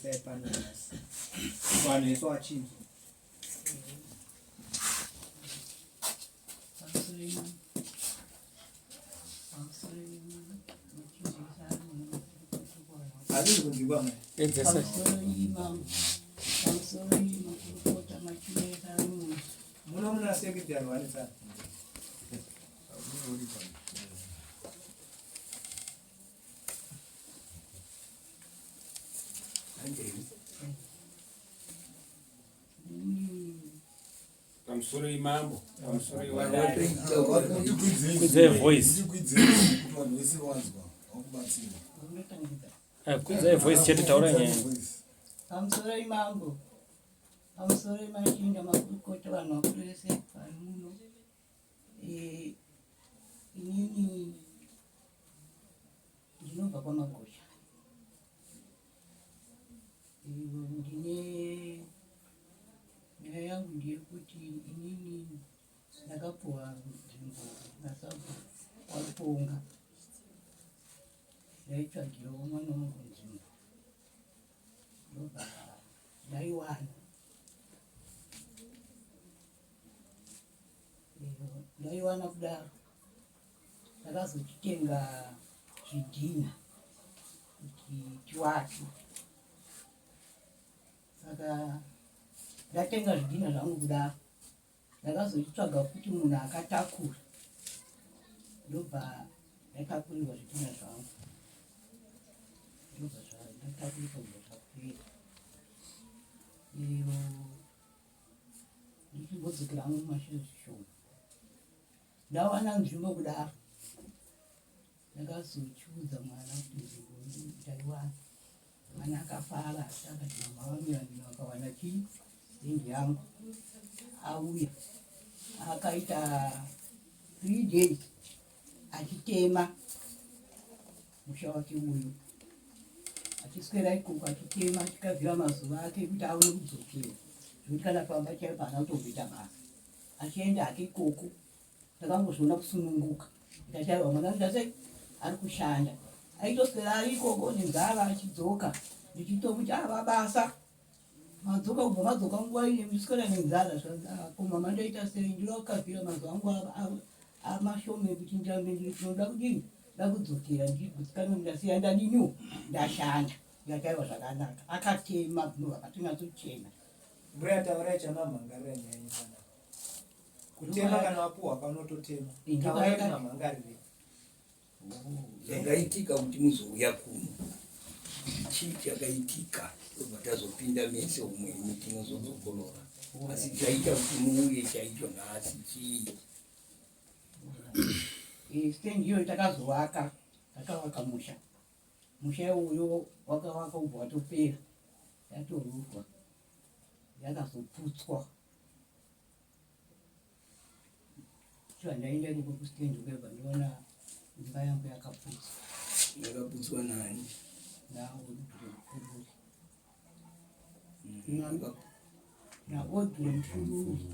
Sai panas. Vale, só atinge. Ali kujibwa mwe. Muna sekretari wani sana. Kamsuri mambo, kamsuri wani. Kwize voice. Kwize voice cheti taura nye. Kamsuri mambo. Kamsuri machinda makurukota vanhu vakurese vari muno. Inini ndinobva kwaMagosha. Ndine nyaya yangu ndeyekuti inini ndakapuwa nzvimbo naSabhuku waPonga. Ndaitsvagirawo mwana wangu nzvimbo ndobva ndaiwana. Ndaiwana kudaro ndakazochitenga zvidhina kuti chiwake. Saka ndatenga zvidhina zvangu kudaro ndakazochitsvaga kuti munhu akatakura ndobva ndatakurirwa zvidhina zvangu ndobva ndatakurirwa zvakapera. Iyo ndichimbodzokera hangu mumashure zvishoma ndawana nzvimbo kudaro ndakazochiudza mwana kuti nzvimbo ndaiwana. Mwana akafara akati mama vangu vakawana chii hendi yangu. Auya akaita 3 days achitema musha wake uyu achiswera ikoko achitema chikabvira mazuva ake kuti aone kudzokera zvekuti kana pamba chaipo haana kutomboita basa achienda hake ikoko. Ndakangozviona kusununguka ndikachaiwa mwana ndasei ari kushanda aitoswera ari ikoko nenzara achidzoka ndichitomuti basa madzoka kubva madzoka nguva ine muchiswera nenzara ko mama ndoita sei ndinoda kukabvira mazuva angu amashome kuti ndirambe ndinoda kudini ndakudzokera ndigutsikana ndasiya ndadiniwo ndashanda ndikachaiwa zvakanaka. Akatema bvinhu akatonatsochena. Mbuya taurai chamamhangarira nyaya sana. Kutema kana wapuwa panototema. Taurai chamamhangarira. Zvakaitika kuti muzouya kuno. Chii chakaitika tazopinda mese umweni tinozozokolora. Asi chaita kuti muuye chaicho nhasi chii. Stendi iyo takazovaka takavaka musha. Musha uyo wakavaka ubva watopera yatorurwa yakazoputswa. Saka ndaenda iko kustendi ukabva ndiona imba yangu yakaputswa. Yakaputswa nani? Naodhuri Mfururi.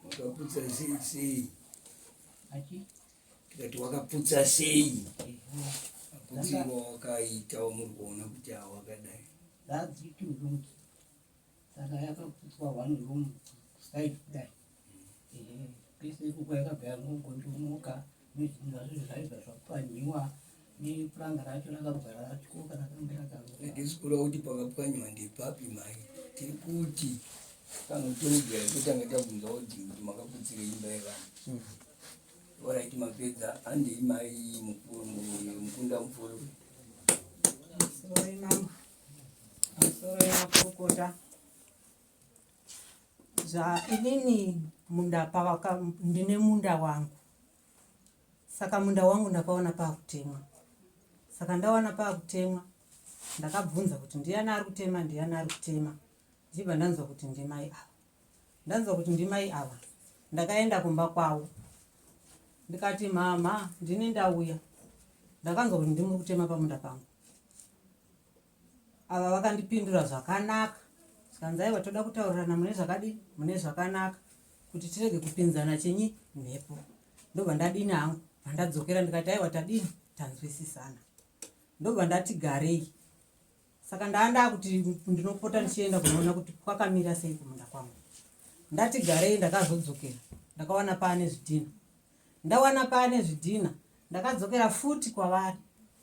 Wakaputsa sei? Achi? Tikati wakaputsa sei? Maputsiro wakaita muri kuona kuti hawakadai. That's it rooms. Saka yakaputswa one room side kudai. Pese ikuko yakabva ngondomoka nezvinhu zvazvo zvaibva zvapwanyiwa. Nepuranga racho rakagara rachikoka rakanga rakagara. Ndisikuda kuti pakapwanyiwa ndepapi mai. Tiri kuti kanotoregera totanga tabvunza kuti makaputsire imba yevanhu. Oraiti mapedza handei mai mukunda Mufuru. Sorry mama. Sorry makurukota. Inini munda pavaka ndine munda wangu. Saka munda wangu ndakaona pakutemwa. Saka ndawana pakutemwa ndakabvunza kuti ndiani ari kutema ndiani ari kutema. Ndibva ndanzwa kuti ndimai ava. Ndanzwa kuti ndimai ava. Ndakaenda kumba kwawo. Ndikati mama ndini ndauya. Ndakanzwa kuti ndimuri kutema pamunda pangu. Ava vakandipindura zvakanaka. Skanzaiwa toda kutaurirana mune zvakadini mune zvakanaka kuti tirege kupinzana chenyi mhepo. Ndobva ndadini hangu ndadzokera ndikati aiwa tadini tanzwisisana. Ndobva ndati garei. Saka ndaanda kuti ndinopota ndichienda kunoona kuti kwakamira sei kumunda kwangu. Ndati garei ndakazodzokera. Ndakawana pane zvidhina. Ndawana pane zvidhina. Ndakadzokera futi kwavari.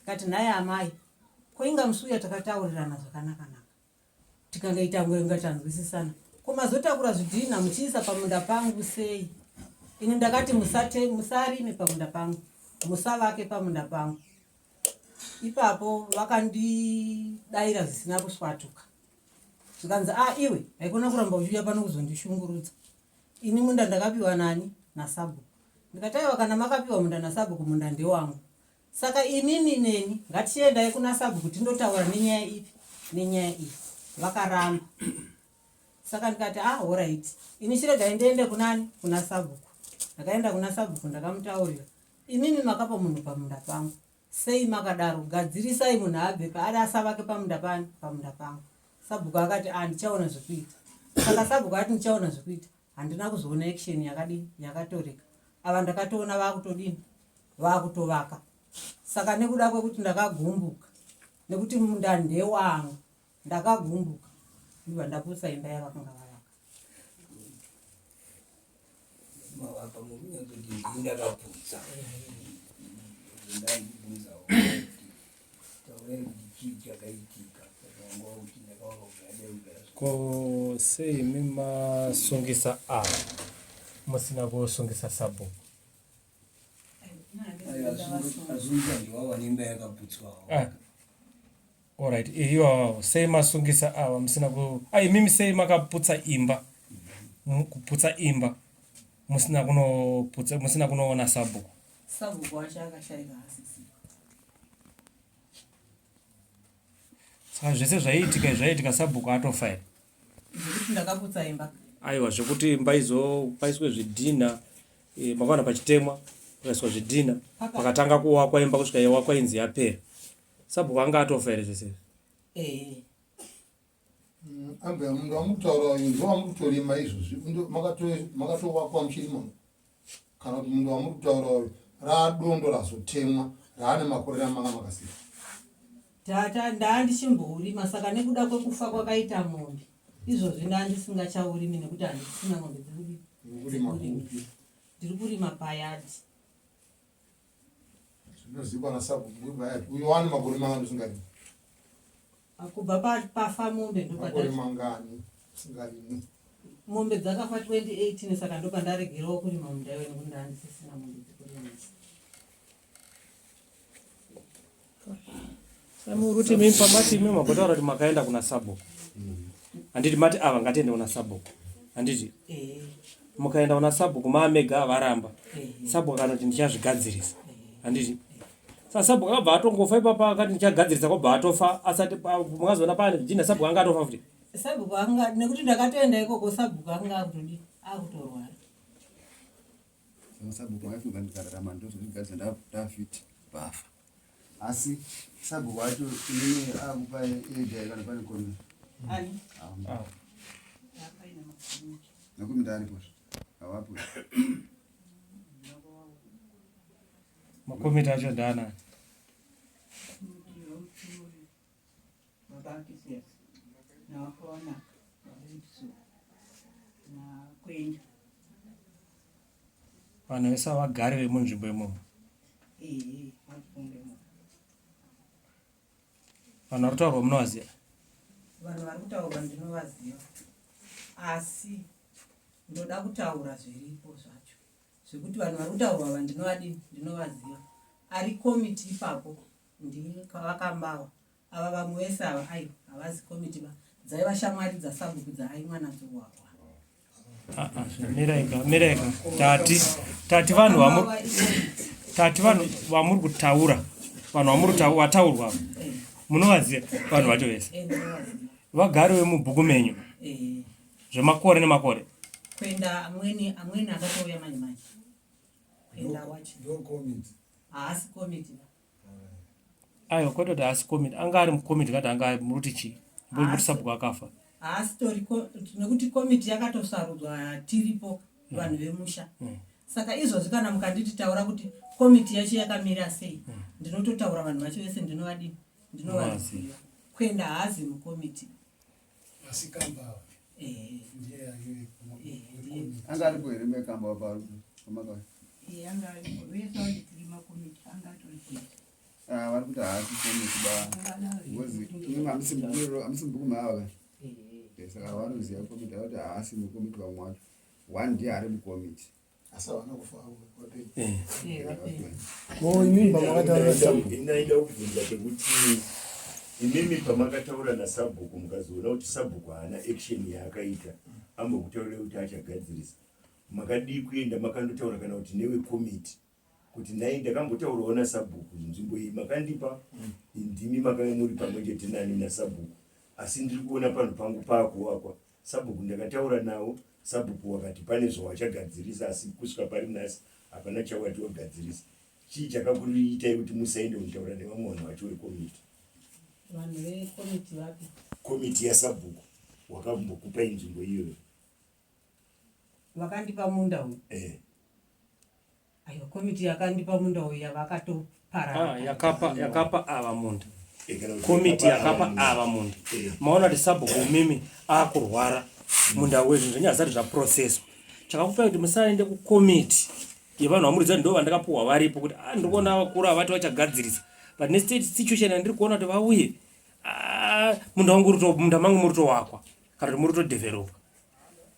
Kati naye amai. Koinga musuya takataurirana zvakanaka naka. Tikangaita ngwenga tanzwisisana. Koma zotakura zvidhina muchiisa pamunda pangu sei? Ini ndakati musarime pamunda pangu. Musavake pamunda pangu. Ipapo vakandidaira zvisina kuswatuka. Zvikanzi iwe haikona kuramba uchiuya pano kuzondishungurudza. Ini munda ndakapiwa nani? Nasabu. Ndikataiwa kana makapiwa munda nasabu kumunda ndewangu. Saka inini neni ngatiendai kuna Sabu kuti ndotaura nenyaya ipi nenyaya iyi. Vakaramba. Saka ndikati alright. Ini chirega ndiende kunani? Kuna Sabu. Ndakaenda kuna Sabu ndakamutaurira. Inini makapa munhu pamunda pangu. Sei makadaro gadzirisai munhu abve paari asavake pamunda pangu. Sabu akati ndichaona zvekuita. Saka Sabu akati ndichaona zvekuita. Handina kuzoona action yakadini yakatoreka. Ava ndakatoona vakutodini vakutovaka. Saka nekuda kwekuti ndakagumbuka nekuti munda ndewangu ndakagumbuka iva ndapusa imba yavakanga vavaka. Mavapa munya kuti ndakaputsa. Ndakabvunza ko sei mimasungisa musina kusungisa Sabu. Alright, iyo sei masungisa musina ku mimi sei makaputsa imba. Kuputsa imba. Musina kunoona Sabu. Sabu kwacha akashaika asisi. Saka zvese zvaitika Sabu atofa ere. Zvekuti ndakaputsa imba. Aiwa zvekuti imba izo paiswe zvidhina makawana pachitemwa paiswa zvidhina pakatanga kuwakwa imba kusvika yawakwa inzi yapera. Sabu anga atofa ere zvese. Ambe mundu amutaura ndo amutorima izvozvi makatovakwa muchirimo kana kuti mundu amutaura radondo razotemwa raane makore amanga makasira. Tata ndaandishimbourima saka nekuda kwekufa kwakaita mombe izvozvi ndandisingachaurimi nekuti handisina mombe ndiri kurima payadi. Zvinozivikanwa naSabu uyo wane makore mangani usingarimi? Kubva pafa mombe makore mangani usingarimi? Mombe dzakafa 2018 saka ndopandaregerawo kurima munda iwe nekuti ndandisisina mombe dzekurimisa. Samuruti mimi pamati mimi makotaura kuti makaenda kuna Sabu. Anditi mati ngatiende kuna Sabu. Anditi mukaenda kuna Sabu kumamega varamba. Sabu akati ndichazvigadzirisa. Anditi sasa Sabu akabva atongofa ipapa akati ndichagadzirisa kwabva atofa asati mwazoona pane jina Sabu anga atofa futi. Sabu anga nekuti ndakatoenda ikoko Sabu anga akutodi akutorwara. Sabu kwafunga ndikararama ndozvigadzira ndafiti bafa. Asi Sabu wacho inini akupa ega kana pane kona. Ani? Nakumi ndani posho. Awapo. Makumi tacho ndana. Mabakisi na wakona na kwenda. Vanhu vese vagari vemunzvimbo imomo. Vafunde mo. Vanhu vari kutaurwa munovaziva? Vanhu vari kutaurwa ndinovaziva. Asi ndoda kutaura zviripo zvacho. Zvekuti vanhu vari kutaurwa vandinovaziva. Ari komiti ipapo ndikavakambawa. Ava vamwe vese ava havazi komiti dzaiva shamwari dzaSabu dzaaimwa nadzo wahwa. Mireka. Tati vanhu vamuri kutaura. Vanhu vamuri wataurwa. Munovaziva vanhu vacho vese. Vagari vemubhuku menyu. Zvemakore nemakore. Kwenda amweni akatouya manje. Kwenda wacho. Ndo komiti. Haasi komiti. Aiwa kwetoti haasi komiti. Anga ari mukomiti kati anga muruti chii. Muri Sabu akafa. Haasi nekuti komiti yakatosarudzwa tiripo vanhu vemusha. Saka izvozvi kana mukanditi taura kuti komiti yacho yakamira sei. Ndinototaura vanhu vacho vese ndinovaziva. kwenda hazi mukomiti asikamba ndiye ayo anga aripo here mekamba pamaka anga aripo vese vanditiri makomiti anga atoripo vari kuti haasi komiti ba ngozi imwe hamisimbukuma saka vanoziva komiti akuti haasi mukomiti vamwe wacho one ndiye ari mukomiti asavana kufa inaida kubvunza pekuti imimi pamakataura nasabhuku mukazoona kuti sabhuku haana action yaakaita ambokutaurira kuti achagadzirisa makadii kuenda makandotaura kana kuti newe komiti kuti nai ndakambotaurawo nasabhuku nzvimbo iyi makandipa ndimi makanga muri pamwe chete nani nasabhuku asi ndiri kuona panhu pangu paakuwakwa sabhuku ndakataura nawo sabhuku wakati pane zvawachagadzirisa asi kusvika pari nhasi hapana chawati wagadzirisa chii chakakuriitai kuti musaende kutaura nevamwe vanhu vacho vekomiti vanhu vekomiti vapi komiti yasabhuku wakambokupai nzvimbo iyoyo vakandipa munda uyu aiwa komiti yakandipa munda uyu yavakatoparara yakapa ava munda komiti yakapa ava munda maona kuti sabhuku mimi akurwara munda wezvi zvenyazari zvaprocesswa chakakupai kuti musaende kukomiti yevanhu vamuridza ndo vandakapuhwa varipo kuti ndiri kuona vakuru havati vachagadzirisa but nestate situation yandiri kuona kuti vauye munda mangu muri towakwa kana kuti muri todevelopa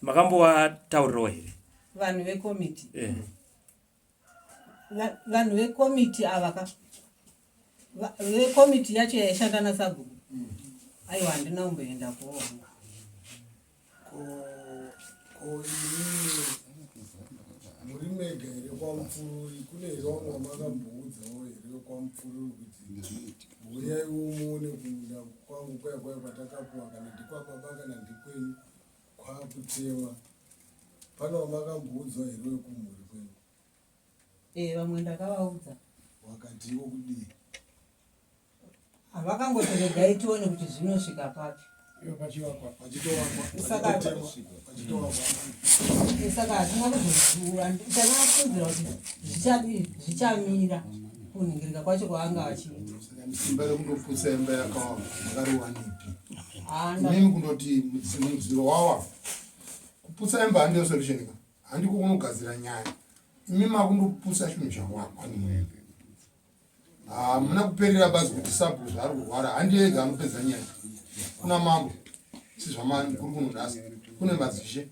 makambovataurirawo here vanhu vekomiti vanhu vekomiti ava vekomiti yacho yaishanda nasabhuku aiwa handina kumboenda kuona muri mega here kwamupfururi kune vamwe vamakambudzawo here kwamupfururi kuti uyaiwo muone kumunda kwangu kwaikwai kwatakapuwa kana ndikwababa kana ndikwenyu kwakutemwa pane vamakambuudzwa here wekumhuri kwenyu vamwe ndakavaudza wakatiwo kudii havakangotoregai tione kuti zvinosvika papi saka hatina kuzoziva ndakavafunzira kuti zvichamira kunhingirika kwacho kwaanga vachiita simba rekundoputsa imba yakariwanipi inini kundoti mudziro wawa kuputsa imba handiyo solution ka handiko kunogadzira nyaya imi makundoputsa chinhu chawakwa nimwe hamuna kuperera bazi kuti sabhuku zvari kurwara handiyo ega anopedza nyaya kuna mambo sizvamani kuri kunodasa kune madzishe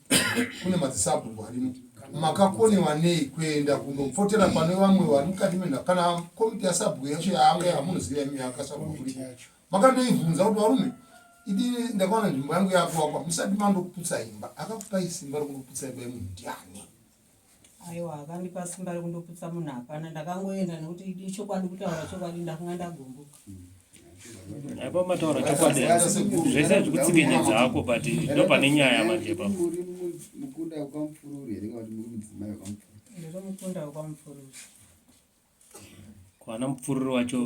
kune madzisabhuku arimo makakonewa nei kuenda kundopfotera pane vamwe vari mukati menha kana komiti yasabhuku yacho yaanga yamunoziva imi yakasabhuku makandoibvunza kuti varume idini ndakaona nzvimbo yangu yakuwakwa musati mandoputsa imba akakupai simba rekundoputsa imba yemunhu ndiani aiwa akandipa simba rekundoputsa munhu hapana ndakangoenda nekuti chokwadi kutaura chokwadi ndakunga ndagumbuka aipa mataura chokwadi zvese zvikutsikinye ako but ndopane nyaya manje pa mukunda kwamupfururi here kana kuti muri mudzimai wakamupfururi ndiri mukunda wekwamupfururi kwana mupfururi wacho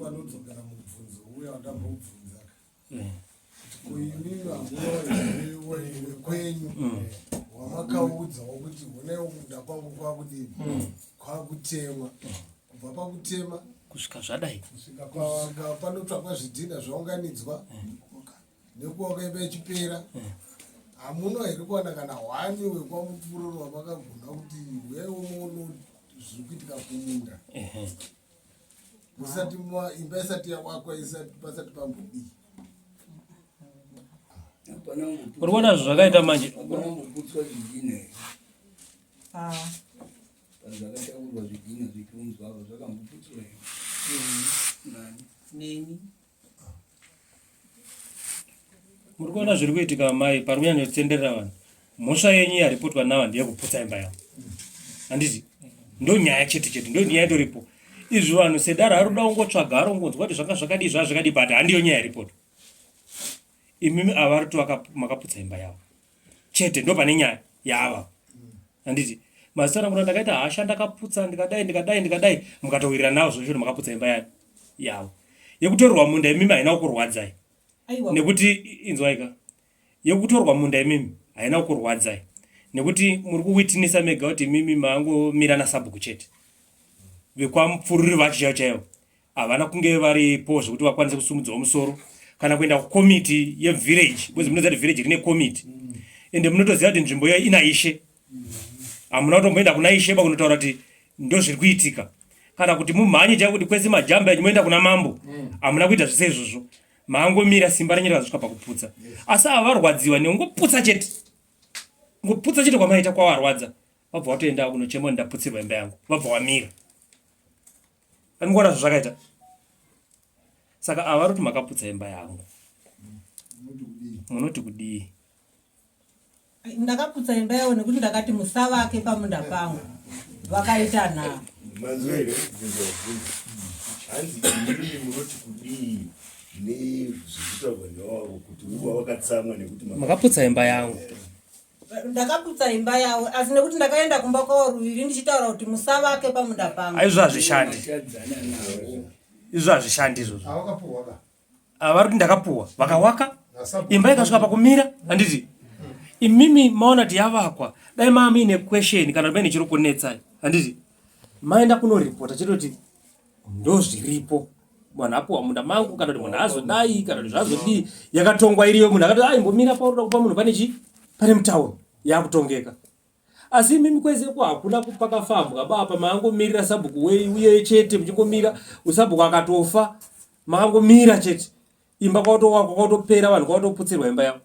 vanodzokera mubvunzo uya wandambobvunza kuimimi vanguwa wekwenyu wamakaudzawo kuti hunewo munda kwangu kwakudini kwakutemwa kubva pakutema kusvika zvadai kusvika kwawanga panotsvakwa zvidhina zvaunganidzwa nekuwaka imba ichipera hamuna here kuwana kana hwani wekwamupfururi wamakagona kuti wewo muno zviri kuitika kumunda musati imba isati yawakwa pasati pambodii uri kuona zvakaita manje panamboputswa zvidhina here zvakataurwa zvidhina zvikiunzwa avo zvakamboputswa here neni muri kuona zviri kuitika mai pari kunyanya kutsenderera vanhu mhosva yenyu yaripotwa nava ndeyekuputsa imba yavo handiti ndo nyaya chete chete ndo nyaya indoripo izvi vanhu sedara ari kuda kungotsvaga arongonzwa kuti zvanga zvakadii zvazvakadii but handiyo nyaya yaripotwa imimi ava vari kuti makaputsa imba yavo chete ndo pane nyaya yava handiti mazita mura ndakaita hasha ndakaputsa ndikadai mukatowirira navo zvozvo makaputsa imba yavo yekutorwa munda imimi haina kukurwadzai nekuti inzwaika yekutorwa munda imimi haina kukurwadzai nekuti muri kuwitinisa mega kuti imimi mangomira nasabhuku chete vekwamupfururi vacho chaivo chaivo havana kunge varipo zvokuti vakwanise kusumudzawo musoro kana kuenda kukomiti yevillage, bwezi munoziva kuti village rine komiti, ende munotoziva kuti nzvimbo iyo ina ishe. Hamuna kutomboenda kuna ishe kunotaura kuti ndo zviri kuitika, kana kuti mumhanye chaiwo kuti kwese majamba enyu moenda kuna mambo, hamuna kuita zvese izvozvo. Mangomira simba renyu rakasvika pakuputsa. Asi ava varwadziwa neungoputsa chete, ngoputsa chete kwamaita kwawarwadza, wabva watoenda kunochema ndaputsirwa imba yangu, wabva wamira. Anokuona zvakaita. Saka ava kuti makaputsa imba yangu, munoti kudii? Ndakaputsa imba yavo nekuti ndakati musavake pamunda pangu, vakaita na manzwere hanzi imimi munoti kudii nezvikuitaurwa nevavo kuti uva wakatsamwa nekuti makaputsa imba yangu. Ndakaputsa imba yavo asi nekuti ndakaenda kumba kwavo ruviri ndichitaura kuti musavake pamunda pangu. Aizvo hazvishandi, izvo hazvishandi izvozvo. Ava kuti ndakapuwa vakawaka imba ikasvika pakumira. Handiti imimi maona kuti yavakwa, dai maa muine question kana paine chiri kunetsai, handiti maenda kunoripota chitoti ndo zviripo, munhu apuwa munda mangu, kana kuti munhu azodai, kana kuti zvazodii, yakatongwa iriyo, munhu akati aimbomira paunoda kupa munhu pane mutauro yakutongeka. Asi mimi kwezeko hakuna pakafambwa bapa, mangomirira sabhuku uye chete muchingomira, usabhuku akatofa mangomira chete, imba kwatopera, vanhu kwatoputsirwa imba yavo.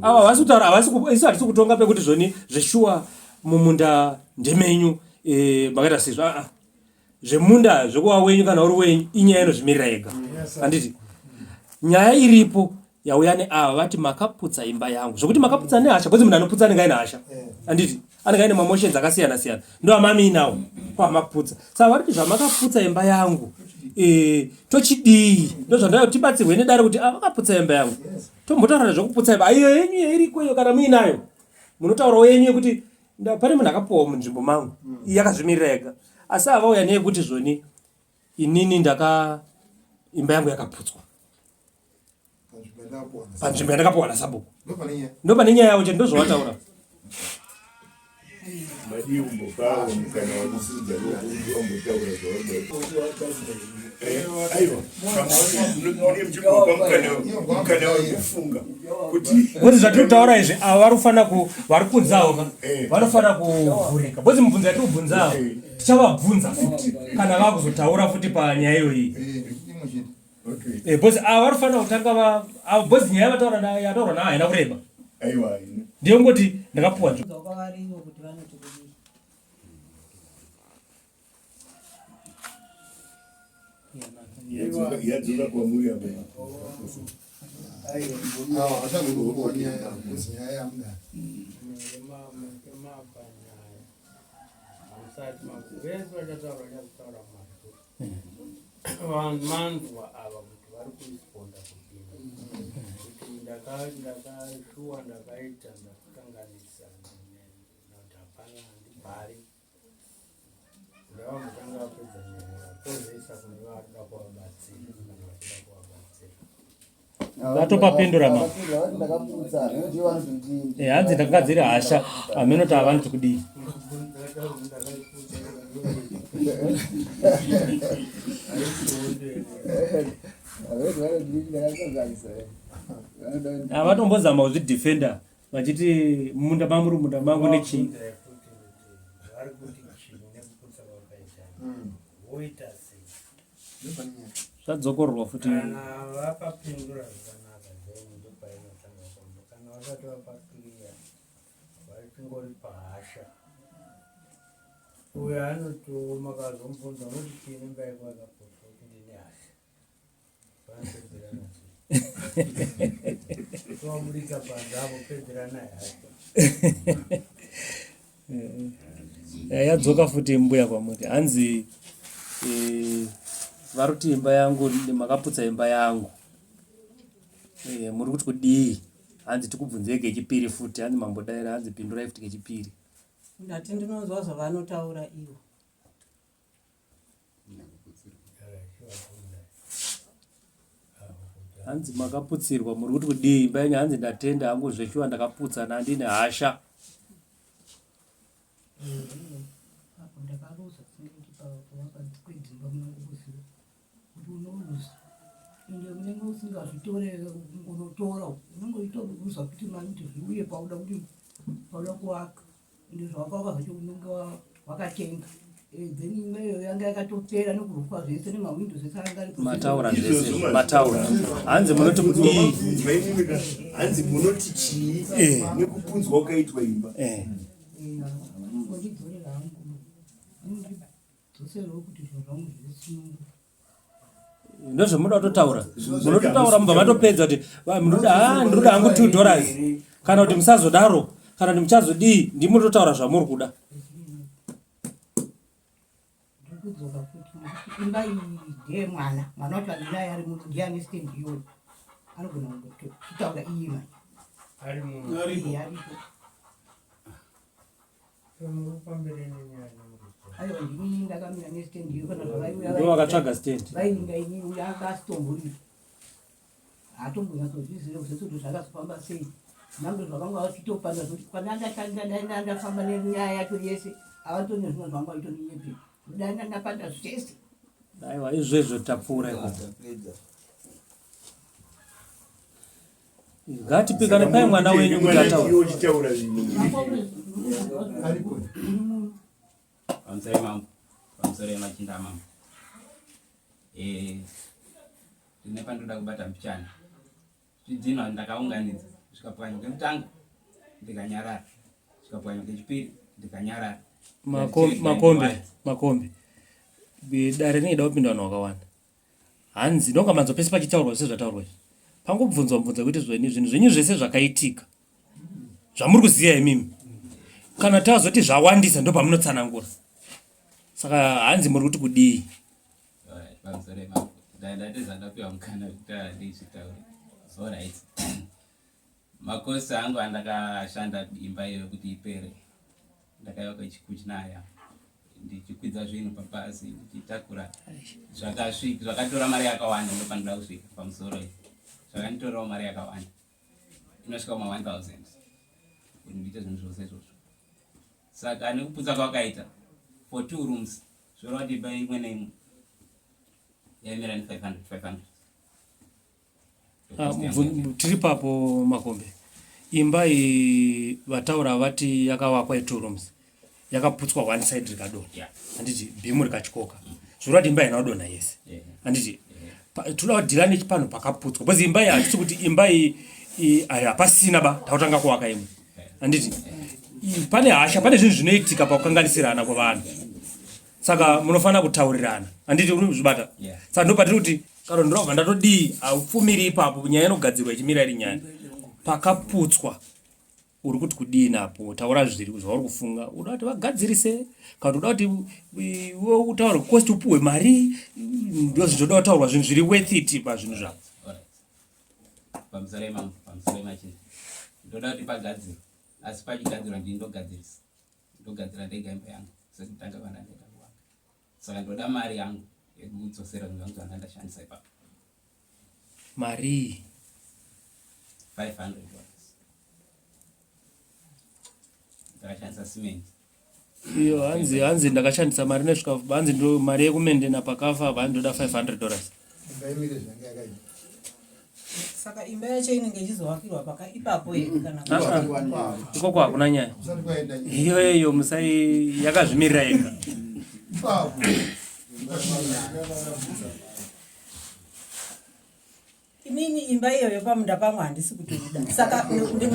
Ava vasi kutaura, isu hatisi kutonga pekuti zvoni zveshuwa mumunda ndemenyu makaita sizvo. Zvemunda zvekuva wenyu kana uri wenyu inyaya inozvimirira yega. Handiti nyaya iripo yauya neava vati makaputsa imba yangu, zvokuti makaputsa nehasha, kwezi munhu anoputsa anenge aine hasha. Handiti anenge aine mamotions akasiyana siyana, ndo amami nawo kwamakaputsa. Saka vari kuti zvamakaputsa imba yangu tochidii, ndo zvandayo tibatsirwe nedare kuti vakaputsa imba yangu. Tombotaura zvokuputsa imba iyo yenyu irikoyo, kana muinayo munotaurawo yenyu yekuti pane munhu akapuwa munzvimbo mangu, yakazvimirira yega. Asi avauya neyekuti zvoni inini imba yangu yakaputswa panzvimbo yandakapuwa nasabhuku. Ndo pane nyaya yavo chete, ndo zvawataura. madiumbo pavo mukana wakusidza ombotaura aiwa mukana wekufunga kuti zvatiri kutaura izvi ava vari kunzawo vanofana kuvhurika, bhozi mubvunzo yatiubvunzawo tichavabvunza futi kana vakuzotaura futi panyaya iyoyi. Bhozi ava varifana kutanga bhozi nyaya yataura nayo haina kureba. aiwa Ndiyo ngoti ndakapuwa yadzoka kwamuri apa vanmanzwa ava kuti vari kurisponda kuti ndakashuwa ndakaita ndakutanganisa kuti hapana handibhari ndava mutanga vapedza nyaya tozoisa kune vakuda kuvabatsira kana vakuda kuvabatsira vatopapindura ma hanzi ndakanga dziri hasha amenoti havanoti kudii. Havatombozama kuzvidhifenda vachiti munda mangu nechii. Zvadzokorwa futi. Kana vapapindura zvakanaka ndopainotanga kwambo. Kana vasati vapakiriya vaikingori pahasha. Uyo anotoma kazomubvunza kuti chini imba yako yakaputsa kuti ndine hasha. Vanopedzerana toamurika panzavo pedzerana hasha. Yadzoka futi mbuya kwamuri hanzi vari kuti imba yangu makaputsa imba yangu, muri kuti kudii? Hanzi tikubvunzei kechipiri futi, hanzi mambodaira, hanzi pindurai futi kechipiri. Ndati ndinonzwa zvavanotaura ivo. Hanzi makaputsirwa, muri kuti kudii? Imba yangu hanzi ndatenda hangu zveshuwa ndakaputsa nandine hasha. unoruza ende unenge usingazvitore unotora unongoitoruza kuti mani kuti zviuye pauda kuti pauda kuaka ende zvawakavaka zvacho unenge wakatenga then imweyo yanga yakatopera nekurukwa zvese nemawindo zvese anga ari mataura zvese mataura hanzi munoti kudii hanzi munoti chii nekubvunzwa wakaitwa imba ngondidzorera hangu ndidzoserewo kuti zvinhu zvangu zvirisunungu ndozvomuda kutotaura munototaura mubva matopedza kuti ndinoda hangu $2 kana kuti musazodaro kana kuti muchazodii ndimunototaura zvamuri kuda ndikudzoka kuti imba iyi ndeye mwana wacho andinaye ari munhu ndiye ane stand iyoyo anogona kutaura iyi mani ari munhu aripo aiwa ndini ndakamira nestand iyo kana ndo wakatsvaga stand vaininga ini uya akasitomborira hatombonyatsozvizire zvese kuti zvakazofamba sei nambe zvakanga vachitopanda kuti kwanandashandira ndafamba nenyaya yacho yese avatone zvino zvanga vaitoninyepe dana ndapanda zvese aiwa izvezvo tapfuura iko ngatipikane pai mwana wenyu kuti ataura pamusoro mambo pamusoro yemachinda mambo ndine pandoda kubata mpichana zvidzinwa ndakaunganidza zvikapwanya ngekutanga ndikanyarara zvikapwanya ngechipiri ndikanyarara makombe dare neida kupinda vanhu vakawanda hanzi ndonga manzo pese pachitaurwa sezvataurwa izvi pangobvunzwa kuti zvinhu zvenyu zvese zvakaitika zvamuri kuziya imimi kana tazoti zvawandisa ndo pamunotsanangura saka hanzi muri kuti kudii pamusoro mambo ndatizandapiwa mukana kuti ndizvitaure alright makosi angu andakashanda imba iyo kuti ipere ndakayaka chikuchinaya ndichikwidza zvinhu papasi ndichitakura zvakatora mari yakawanda ndo panoda kusvika pamusoro iyi zvakanditorerawo mari yakawanda inosvika ma1000 kuti ndiite zvinhu zvose izvozvo saka nekuputsa kwakaita for 2 rooms zvoreva kuti imba imwe neimwe yaimira ni 500 tiri papo makombe imba iyi vataura vati yakavakwa i2 rooms yakaputswa one side rikadonha handiti bhimu rikatyoka zvoreva kuti imba ina kudonha yese handiti toda kudhira nechipano pakaputswa bcause imba iyi hatisi kuti imba iyi hapasina ba takutanga kuvaka imwe handiti pane hasha pane zvinhu zvinoitika pakukanganisirana kwavanhu saka munofanira kutaurirana handiti uri kuzvibata saka ndopatiri kuti karo ndinobva ndatodii haupfumiri ipapo nyaya inogadzirwa ichimira iri nyaya pakaputswa uri kuti kudii napo taura zviri zvauri kufunga uda kuti vagadzirise kana uda kuti utaure kosti upuhwe mari ndo zvinzoda kutaurwa zvinhu zviri worth it pazvinhu zvavo pamusoro mambo pamusoro machinda ndoda kuti pagadzirwa asi pachigadzirwa ndogadzira ndega imba yangu sekutanga vana ndega kuwaka saka ndoda mari yangu yekudzosera zvinhu zvangu zvanga ndashandisa ipapo mari $500 ndakashandisa cement iyo hanzi ndakashandisa mari nesvika hanzi ndo mari yekumendena pakafa vanhu ndoda $500 saka imba yacho inenge ichizovakirwa paka ipapo here kana ikoko hakuna nyaya iyoyo musai yakazvimirira yega inini imba iyoyo pamunda pamwe handisi kutoida saka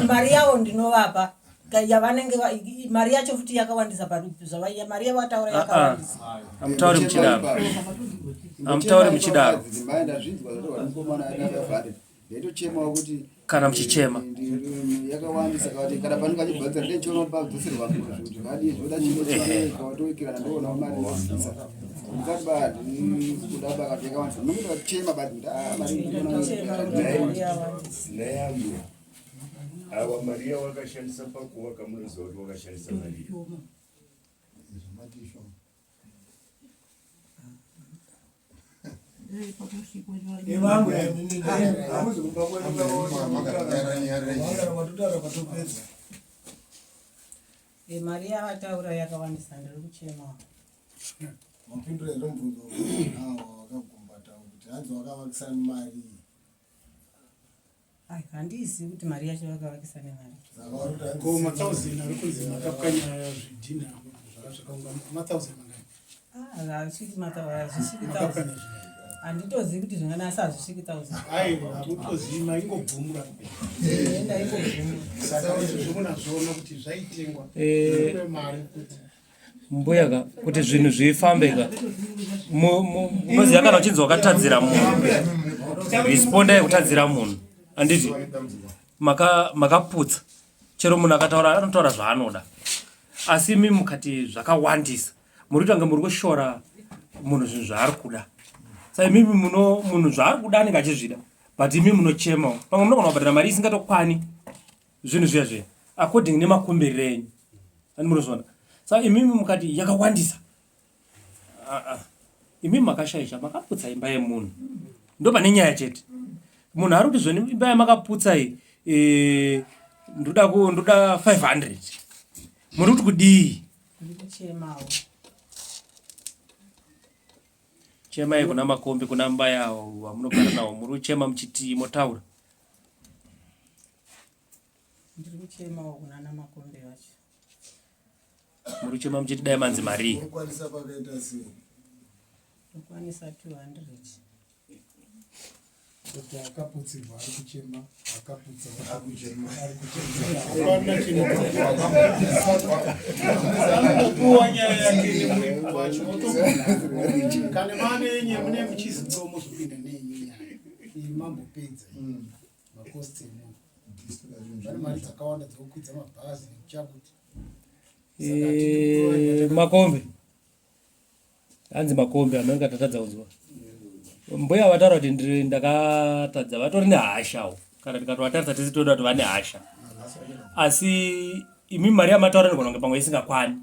mari yavo ndinovapa yavanenge mari yacho futi yakawandisa mari yavataura yakawandisa hamutauri muchidaro ndaitochemawo kuti kana muchichema yakawandisa kuti kana panenge achibvadzira ndechona padzosirwa kuti vadi zvoda chinotoikirana ndoonawo mari nosisa ndikati badi kuda bakati yakawandisa nokuti vachema badi nayangu awa maria wakashandisa pakuwaka munoziva kuti wakashandisa mari mari yavataura yakawandisa ndiri kuchema mapinduro eromubvunzo awo wakagumbata kuti hanzi wakavakisa nemari. Handizivi kuti mari yacho vakavakisa nemari. Ko 1000 ari kunzi makapwanya zvidhina zvakasvika 1000 mangani. Zvisviki 1000. Handitozivi kuti zvinganasa hazvisviki 1000. Hamutozivi maingobvumura. Enda ingobvumura. Saka izvozvo munazviona kuti zvaitengwa mari kuti mbuya kuti zvinhu zvifambeka. Unoziva kana uchinzi wakatadzira munhu. Responda yekutadzira munhu. Handiti makaputsa. Chero munhu akataura anotaura zvaanoda. Asi imi mukati zvakawandisa. Muri kutange muri kushora munhu zvinhu zvaari kuda. Saka imi munhu zvaari kuda anenge achizvida. But imi munochemawo. Pamwe munogona kubhadhara mari isingatokwani zvinhu zviya according nemakumbiriro enyu. Ani munozviona. Saka imi mukati yakawandisa. Imi makashaisha makaputsa imba yemunhu. Ndo pane nyaya chete. Munhu ari kuti zvoni imba yamakaputsa iyi ndoda 500. Muri kuti kudii? Ndikuchemawo. Chemai kuna Makombe kuna mbaya wamunogara nawo muri kuchema muchiti motaura. Ndiri kuchemawo kuna Makombe wacho. Muri kuchema muchiti dai manzi mari. Ukwanisa pakaita sei? Ukwanisa 200. kuti akaputsirwa ari kuchema akaputsa kuwa nyaya yake kana manenye mune muchizidzo muzvipinda nenye nyaya iyi mambopedza makosti emunhu vane mari dzakawanda dzekukwidza mabhazi nekuchakuti Makombe hanzi Makombe anenge atatadza kunzwa mbuya vataura kuti ndakatadza vatori nehashawo kana tikatovatarisa tisi toda kuti vane hasha asi imi mari yamataura nogona kunge pamwe isingakwani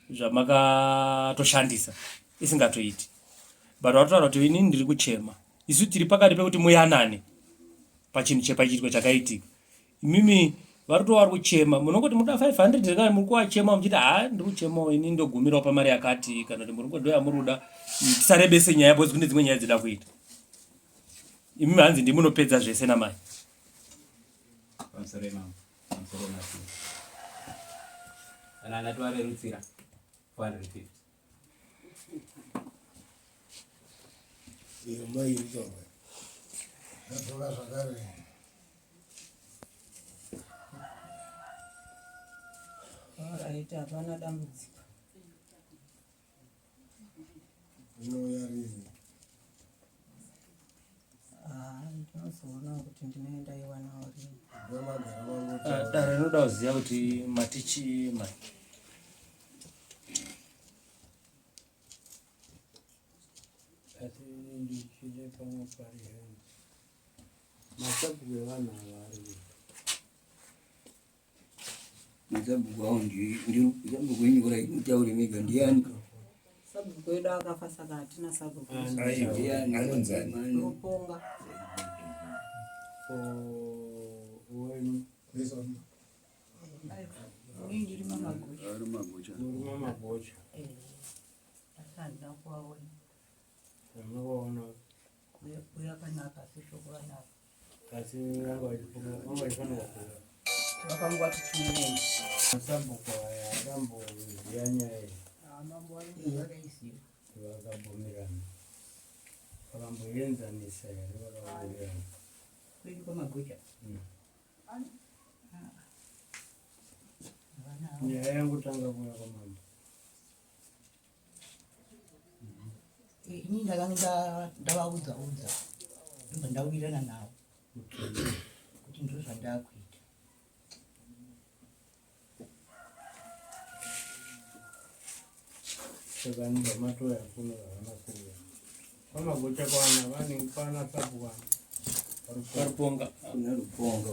zvamakatoshandisa isingatoiti but vatotaura kuti inini ndiri kuchema isu tiri pakati pekuti muyanane pachinhu chepachiitiko chakaitika imimi vari kuchema munongoti muda 500 kana muri kuvachema muchiti ndiri kuchemawo ini ndogumirawo pamari yakati kana kuti muri ndoya muri kuda tisarebese nyaya bozi kune dzimwe nyaya dzida kuita imi hanzi ndimunopedza zvese namai kana ndatovarerutsira 450 mai itaura ndatoka zvakare Alright, hapana dambudziko. Inouya rini? Ndinozoona kuti ndinoenda iwanawo rini. Dare rinoda kuziva kuti matichi mai asi ndichide pamwe pari henzi masabu evanhu avari Sabhuku wao sabhuku wenyu kura inotaure mega ndiani? Sabhuku wedu akafa saka hatina sabhuku. Ndiani? Ruponga. wenyu Ndiri mamagocha. Ari magocha. muri mamagocha Asanda kuwaona. vanovaona Kuyakanaka sishoko vanaka. asi vanga vachifanira kuva Vakangwati chimweni. masabhuku aya akamboziya nyaya iyi Mambo wangu wakaisiwa. vakabvumirana vakamboenzanisa here vakabvumirana Kwedu kwamagocha. nyaya yangotanga kuya kwamambo Ini ndakanga ndavaudza ndobva ndawirirana navo kuti ndizvo zvandakuita. saka ndamatoya kuno vavanakuya kwamagocha kwana kwana sabu kwana Ruponga Kuna ruponga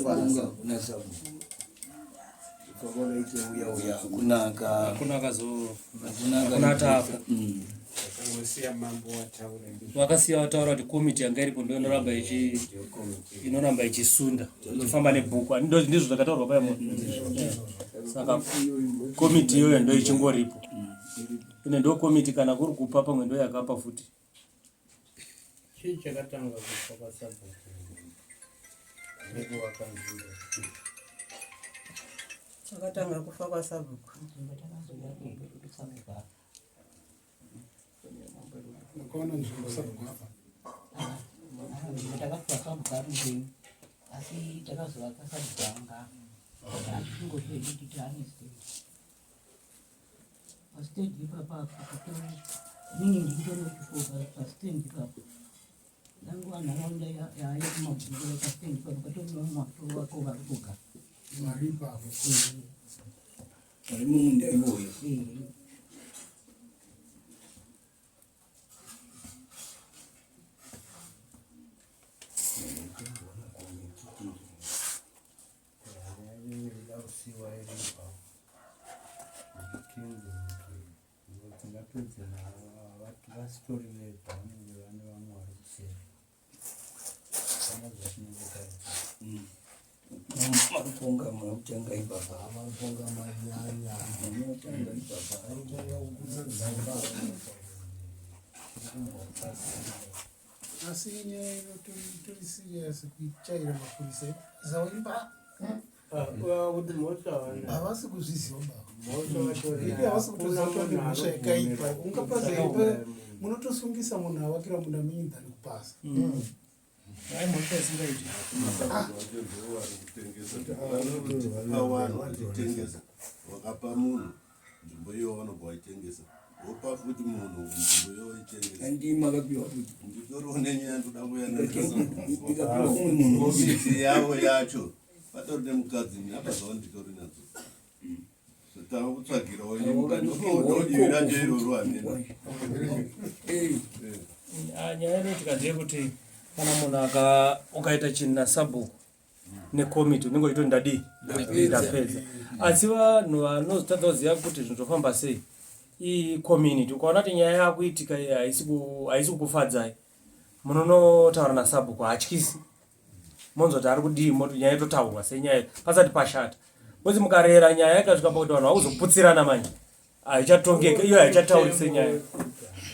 bwana. Kuna sabhuku. Kwakaite uya kunaka. hakuna akazo Kunaka. kuna tafu akangosiya mambo wataura vakasiya vataura kuti komiti yanga iripo ndo inoramba ichisunda ichifamba nebhuku ndizvo zvakataurwa paya saka komiti iyoyo ndo ichingoripo ine ndo komiti kana kuri kupa pamwe ndo yakapa futi chii chakatanga kufa kwaSabhuku nekuvaka nzvimbo chakatanga kufa kwaSabhuku ukaona nzvimbo Sabhuku apa takafa Sabhuku ari mberi asi takazovaka Sabhuku anga atingozvedi tane stage pastage ipapa inini ndindonochifoka pastage ipapa yangu anharaunda yayekumabhungura pastage ipapa katoriwa mumafuro wako vari kugara vari ipapo vari mumunda iwoyo vasitori vega vanenge vane vamwe vari kuseri mariponga mautanga ipapa mariponga manyanya mautanga ipapa asi nyaya inotori serious kuchaira mapurisa zawaimba kuti mhosva havasi kuzviziva mhosva havasi kutoziva kuti mhosva yakaipa ungapazaipa munotosungisa munhu avakira munda minyi dhani kupasa ai mhosva isingaiti watitengesa wakapa munhu nzvimbo iyo vanobva vaitengesa wopa futi munhu nzvimbo iyo vaitengesa andimakapiwa kuti nditoriwo nenyaya ndoda kuyanaaofisi yavo yacho vatori nemukadzi neapazava nditori nadzo tava kutsvagirawo ndodivira nje iroro hanena nyaya inoitika ndeyekuti kana munhu ukaita chinhu naSabhuku nekomiti unenge uchitoti ndadii ndapedza asi vanhu vanozotadza kuziva kuti zvinhu zvofamba sei community ukaona kuti nyaya yakuitika haisi kukufadzai munonotaura naSabhuku haatyisi monzoti ari kudii moti nyaya itotaurwa senyaya pasati pashata kwezi mukarera nyaya yakasvika pakuti vanhu vakuzoputsirana manje haichatongeka iyo haichatauri senyaya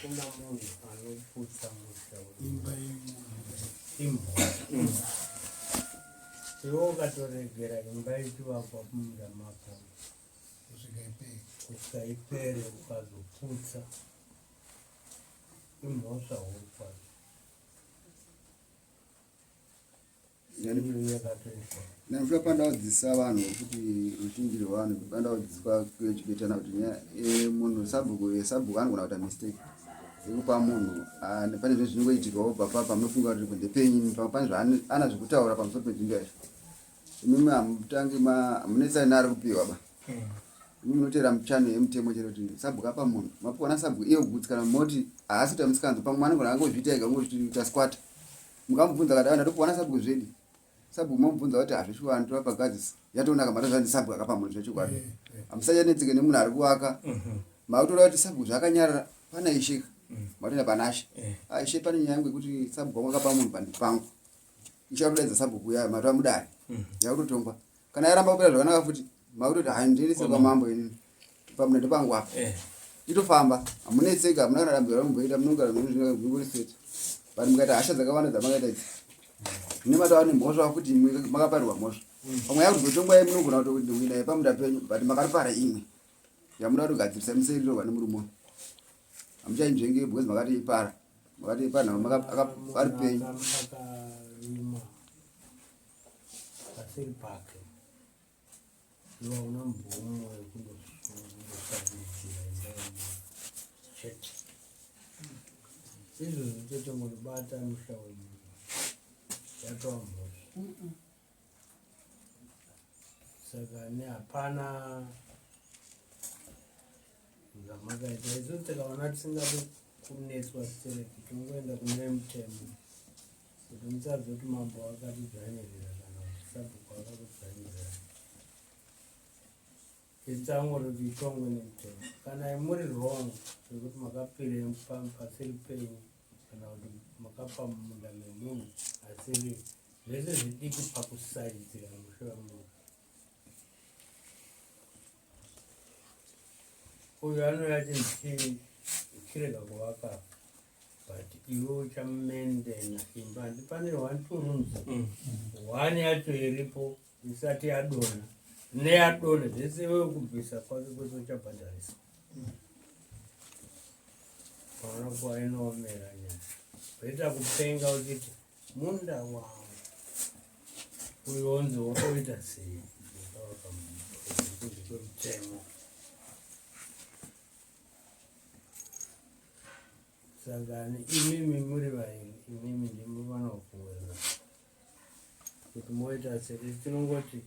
kuna munhu anoputsa musha imhosva iwe ukatoregera imba ichivakwa mumunda mako kusvika ipere ukazoputsa imhosva huru kwazvo nandifuka pandaudzisa vanhu kuti ruzhinji rwevanhu pandaudziswa kueducatana kuti munhu Sabhuku anogona kuita mistake yekupa munhu pane zvinhu zvinongoitikawo papapa munofunga kuti ndepenyu pane zvaana zvekutaura pamusoro penzvimbo yacho imimi hamutangi hamunetsani ari kupiwa ba imimi munotera muchano yemutemo chero kuti Sabhuku apa munhu mapiwa naSabhuku iye kugutsikana moti haasi kuita musikanzo pamwe anogona angozviita ega ngozvita squata mukamubvunza kuti ndatopiwa naSabhuku zvedi Sabhuku momubvunza kuti hazvishuwa nditora pagadzisa yatoonaka matozva ndiSabhuku akapa munhu zvechokwadi hamusachanetseke nemunhu ari kuwaka mautoda kuti Sabhuku zvakanyarara pana isheka matoenda panashe ishe pane nyaya yangu yekuti Sabhuku wangu akapa munhu pandi pangu ichatodaidza Sabhuku yayo matova mudare yakutotongwa kana yaramba kupera zvakanaka futi mautoti handiendese kwamambo inini pamunhu pangu apa itofamba hamunetseka hamuna kana dambudziko ramumboita munogara mungoriseti pani mukaita hasha dzakawanda dzamakaita idzi zvine matava nemhosva kuti imwe makaparirwa mhosva pamwe yakutotongwa ye munogona kutowina yepamunda penyu but makaripara imwe yamuda kutogadzirisa miserirorwa nemurumono hamuchainzvenge because makatiipara ari penyu akarima paseri pake iwa una mvumo wekundosabhudzira imba chete izvo zvitete munobata musha wemunhu yatova mhosva saka nehapana zvamakaita isu tikaona tisingade kunetswa sitereki tingoenda kune mutemo kuti musabve kuti mambo akatidzvanyirira kana kuti Sabhuku akakudzvanyirira itangori kuti itongwe nemutemo kana muri wrong zvekuti makapire paseri penyu kana kuti makapa munda memunhu asiri zvese zvidiki pakusaidzira musha wemunhu uyu anoyati ndichirega kuvaka but iwe uchamendena imba ndipane 1 2 rooms 1 yacho iripo isati yadona neyadona zvese iwe kubvisa kwake kwese uchabhadharisa paona kuva inoomera nyaya oita kupenga uchiti munda wangu uyonzi wotoita sei kwemutemo saka imimi muri vaini imimi ndimuvana wakuwena kuti moita sei tinongoti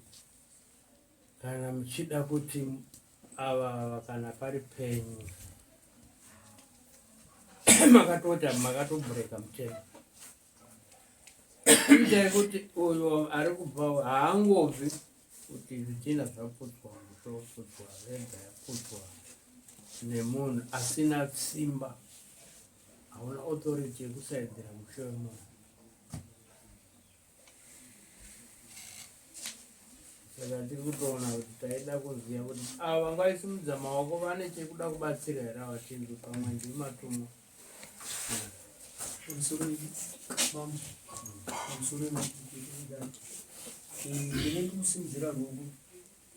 kana muchida kuti ava kana pari penyu makatota makatobureka mutemo itai kuti uyo ari kubva haangobvi kuti zvitina zvaputswa mutoputswa rega yaputswa nemunhu asina simba hauna authority yekusaidzira musho wemunhu saka tiri kutoona kuti taida kuziva kuti ava vangaisumudza maoko vane chekuda kubatsira here avatenzi pamwe ndimatumo ndinenge kusimudzira rungu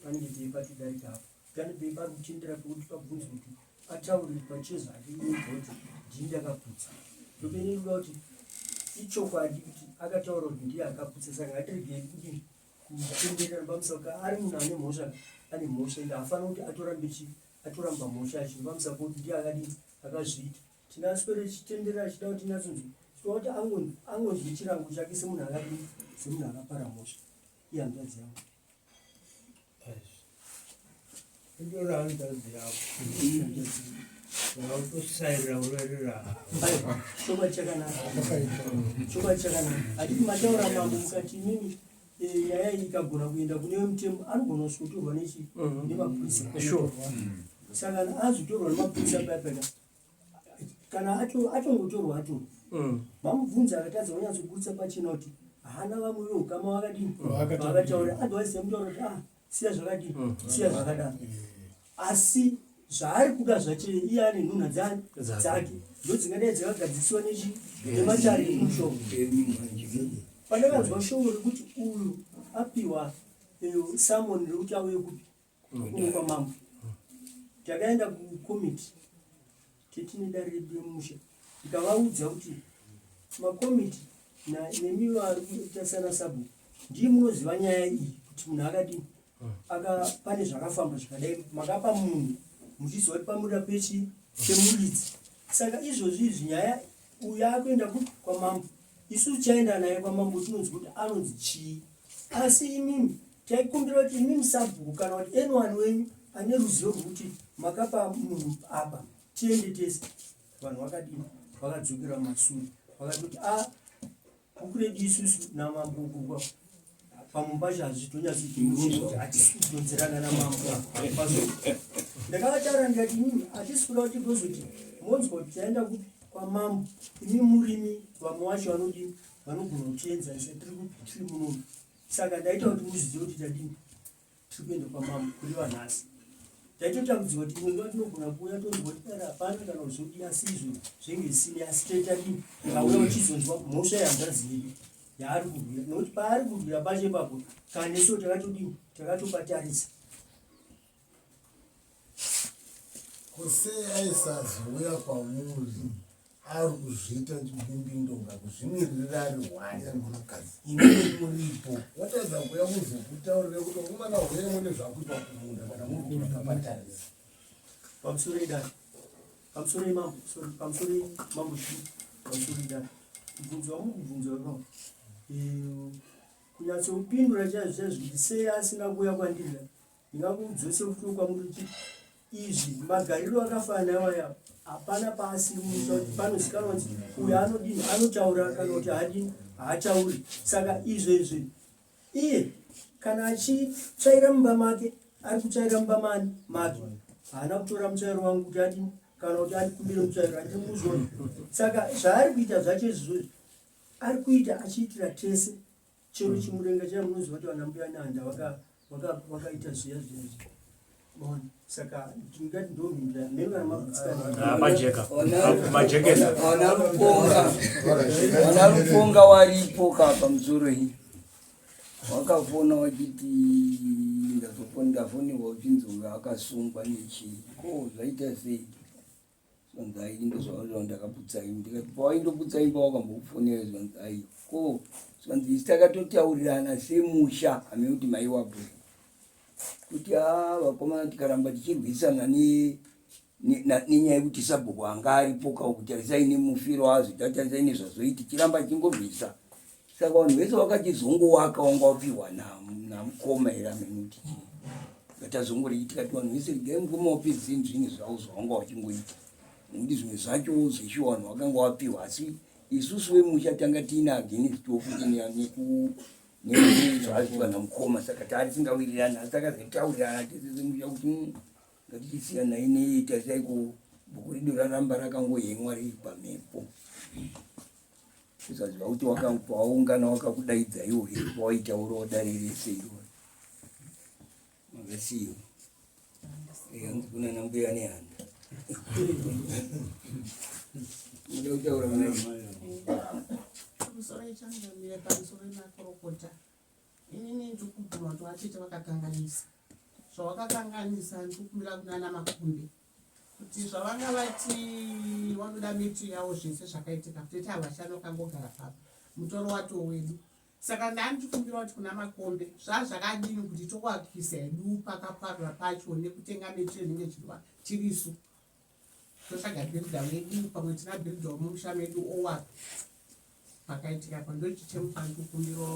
panenge teipatidarika apo pane pari kuchindira pekuti pabvunzi kuti ataure pachezo hatiioti ndii ndakaputsa topeni kuda kuti ichokwadi kuti akataura kuti ndiye akaputsa saka hatiregei kuti kutenderera pamusaka ari munhu ane mhosva ende hafana kuti atoramba mhosva acho pamusaka kuti ndiye akadii akazviita tinaswere chitenderera achida kuti natsonzi chitoa kuti angonzwi chirango chake semunhu akadii semunhu akapara mhosva iye hanzvadzi yangu indora hanzvadzi yako utosairira urwerera chokwadi chakanaka hatiti mataura mambo mukati imimi nyaya iyi ikagona kuenda kune wemutemo anogona kusotorwa nemapurisa saka azotorwa nemapurisa payapaya kana atongotorwa atorwa vamubvunza akatadza vanyatsogutsa pachena kuti hana vamwe veukama vakadini vakataura advise yemutaura kuti siya zvakadini siya zvakadaro asi zvaari kuda zvacho iye ane nhunha dzake ndodzingadai dzakagadziswa nemachari emushongo pandakanzwa shoko rekuti uyu apiwa samoni rekuti auye kuno kwamambo takaenda kukomiti tetine dare redu remusha ndikavaudza kuti makomiti nemiwo ari kuita sana sabhuku ndii munoziva nyaya iyi kuti munhu akadini pane zvakafamba zvakadai makapa munhu muchiziva kuti pamuda pemuridzi saka izvozvi izvi nyaya uyo akuenda kwamambo isusu chaenda naye kwamambo tinonzi kuti anonzi chii asi imimi taikumbira kuti imimi sabhuku kana kuti anyone wenyu ane ruzivo rwekuti makapa munhu apa tiende tese vanhu vakadini vakadzokera masure vakati kuti kukuredu isusu namambo kukwa pamwe pacho hazvitonyatsokuti hatisi kudzodzerana namambo ndakavataura ndikati imimi hatisi kuda kuti gozoti monzwa kuti taenda kwamambo imi murimi vamwe vacho vanodini vanogona kutienzanisa tiri munomu saka ndaita kuti muzvizive kuti tadini tiri kuenda kwamambo kuri vanhasi taitotambudzwa kuti imwe vatinogona kuuya tonzwa kuti dara hapana kana kuzodini asi izvo zvenge zvisini asi taitadini kauya uchizonzwa mhosva yehanzvadzi yedu yaari kurwira nokuti paari kurwira pacho ipapo kana nesuwo takatodini takatopatarisa kusei aisazouya kwamuri ari kuzviita chibimbindonga kuzvimirira ari hwanya munhukadzi imweni muripo wataedza kuya muzokutaurire kuti umana hweye mune zvakuitwa kumunda kana muri kunakapatarisa pamusoro edani pamusoro emambo pamusoro mambo chii pamusoro edani kubvunzwa mukubvunzwa no kunyatsopindura chaizvo kuti sei asina kuuya kwandira ndingakudzose kutoo kwamuri kuti izvi magariro akafanana waya hapana paasiri muita kuti panozikanwa kuti uyo anodini anotaura kana kuti hadini haatauri saka izvezvi iye kana achitsvaira mumba make ari kutsvaira mumba make haana kutora mutsvairo wangu kuti adini kana kuti andikumbire mutsvairo handiri muzoni saka zvaari kuita zvacho izvozvi ari kuita achiitira tese chero chimurenga chaimunoziva kuti vana mbuya nehanda vakaita zviya zvinezvi bona saka tingati ndomira mimi kana maputsikana majeka majekesa wana ruponga waripo kapa mzuro hii wakafona wachiti ndafoniwa uchinzonga akasungwa nechi ko zvaita sei zvanzai ndozvaaa ndakaputsai ndikati pawaindoputsai pa wakambofonera zvanzai ko zvanzi isi takatotaurirana semusha ame kuti mai wabwe kuti vakomana tikaramba tichirwisana nenyaya yekuti sabhuku anga aripoka kuti arisaine mufiro azoita arisaine zvazoiti chiramba chingorwisa saka vanhu vese vakachizongowaka wanga wapiwa namukoma here amenuti gatazongori tikati vanhu vese regai mukoma wapi zvinhu zvimwe zvavo zvawanga wachingoita nekuti zvimwe zvacho zveshuwa vanhu vakanga wapiwa asi isusu vemusha tanga tiine against ofuti nezvaazviwa namukoma saka tarisingawirirana asi takazotaurirana tesesemusha kuti ngatitisiyanai neitasaiko bhuku rido raramba rakangohemwa riri pamhepo usaziva kuti waungana wakakudaidza iwo here pawaitaura wadarerese iwo makasiyo hanzi kuna nambuya nehana uda kutaura mai musoro ichangamire pamusoro makorokota inini ndikubvuma kuti vatete vakakanganisa zvavakakanganisa ndikumbira kunana makumbi kuti zvavanga vati vanoda miti yavo zvese zvakaitika kutoti havashano kangogara papa mutoro wato wedu saka ndandikumbira kuti kuna makombe zvazvakadini kuti tokuakisa edu pakaparwa pacho nekutenga miti inenge chirisu tosaga bhiridha wedu pamwe tina bhiridha wemusha medu owaka pakaitika pando chichemupandikumbiro